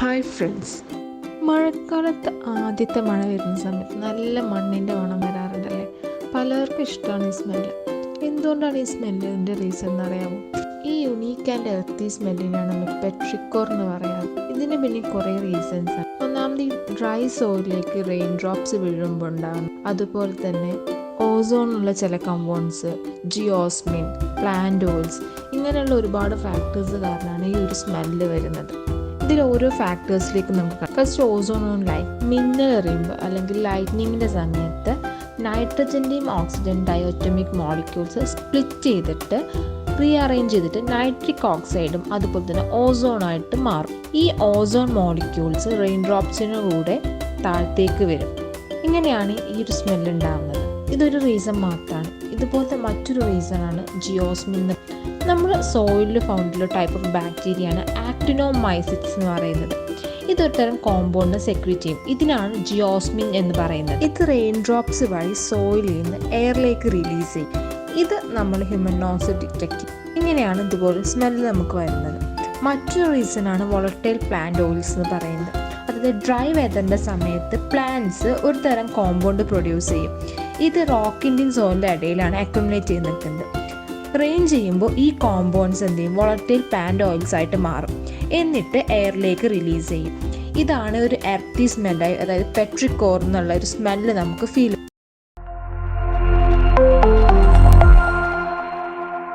Hi friends, മഴക്കാലത്ത് ആദ്യത്തെ മഴ വരുന്ന സമയത്ത് നല്ല മണ്ണിൻ്റെ മണം വരാറുണ്ടല്ലേ. പലർക്കും ഇഷ്ടമാണ് ഈ സ്മെല്ല്. എന്തുകൊണ്ടാണ് ഈ സ്മെല്ലിൻ്റെ റീസൺ എന്നറിയാമോ? ഈ യുണീക്ക് ആൻഡ് എർത്തി സ്മെല്ലിനാണ് നമ്മൾ പെട്രിക്കോർ എന്ന് പറയാറ്. ഇതിന് പിന്നെ കുറേ റീസൺസ് ആണ്. ഒന്നാമത് ഈ ഡ്രൈ സോയിലേക്ക് റെയിൻ ഡ്രോപ്സ് വീഴുമ്പോൾ ഉണ്ടാകുന്നു. അതുപോലെ തന്നെ ഓസോണിലുള്ള ചില കമ്പൗണ്ട്സ്, ജിയോസ്മിൻ, പ്ലാന്റ് ഓയിൽസ്, ഇങ്ങനെയുള്ള ഒരുപാട് ഫാക്ടേഴ്സ് കാരണമാണ് ഈ ഒരു സ്മെല്ല് വരുന്നത്. ഇതിൽ ഓരോ ഫാക്ടേഴ്സിലേക്ക് നമുക്ക് ഫസ്റ്റ് ഓസോൺ ഓൺ ലൈറ്റ്, മിന്നൽ എറിയുമ്പോൾ അല്ലെങ്കിൽ ലൈറ്റ്നിങ്ങിൻ്റെ സമയത്ത് നൈട്രജൻ്റെയും ഓക്സിജൻ ഡയോറ്റമിക് മോളിക്യൂൾസ് സ്പ്ലിറ്റ് ചെയ്തിട്ട് റീഅറേഞ്ച് ചെയ്തിട്ട് നൈട്രിക് ഓക്സൈഡും അതുപോലെ തന്നെ ഓസോണായിട്ട് മാറും. ഈ ഓസോൺ മോളിക്യൂൾസ് റെയിൻ ഡ്രോപ്സിന് കൂടെ താഴത്തേക്ക് വരും. ഇങ്ങനെയാണ് ഈ ഒരു സ്മെല്ല് ഉണ്ടാകുന്നത്. ഇതൊരു റീസൺ മാത്രമാണ്. ഇതുപോലത്തെ മറ്റൊരു റീസണാണ് ജിയോസ്മിൻ. നമ്മൾ സോയിലിൽ ഫൗണ്ടുള്ള ടൈപ്പ് ഓഫ് ബാക്ടീരിയയാണ് ആക്ടിനോമൈസിറ്റ്സ് എന്ന് പറയുന്നത്. ഇതൊരു തരം കോമ്പൗണ്ട് സെക്രീറ്റ് ചെയ്യും. ഇതിനാണ് ജിയോസ്മിൻ എന്ന് പറയുന്നത്. ഇത് റെയിൻ ഡ്രോപ്സ് വഴി സോയിലിൽ നിന്ന് എയറിലേക്ക് റിലീസ് ചെയ്യും. ഇത് നമ്മൾ ഹ്യൂമൻ നോസ് ഡിറ്റക്ട് ചെയ്യും. ഇങ്ങനെയാണ് ഇതുപോലെ സ്മെല്ല് നമുക്ക് വരുന്നത്. മറ്റൊരു റീസണാണ് വോളറ്റൈൽ പ്ലാന്റ് ഓയിൽസ് എന്ന് പറയുന്നത്. അതായത് ഡ്രൈ വെതറിൻ്റെ സമയത്ത് പ്ലാന്റ്സ് ഒരു തരം കോമ്പൗണ്ട് പ്രൊഡ്യൂസ് ചെയ്യും. ഇത് റോക്കിൻ്റെയും സോയിലിൻ്റെ ഇടയിലാണ് അക്യുമുലേറ്റ് ചെയ്ത് നിൽക്കുന്നത്. റെയിൻ ചെയ്യുമ്പോൾ ഈ കോമ്പൗണ്ട്സ് എന്ത് ചെയ്യും? വോളറ്റൈൽ പ്ലാന്റ് ഓയിൽസ് ആയിട്ട് മാറും. എന്നിട്ട് എയറിലേക്ക് റിലീസ് ചെയ്യും. ഇതാണ് ഒരു എർത്തി സ്മെല്ലായി, അതായത് പെട്രിക്കോർ എന്നുള്ള ഒരു സ്മെല്ല് നമുക്ക് ഫീൽ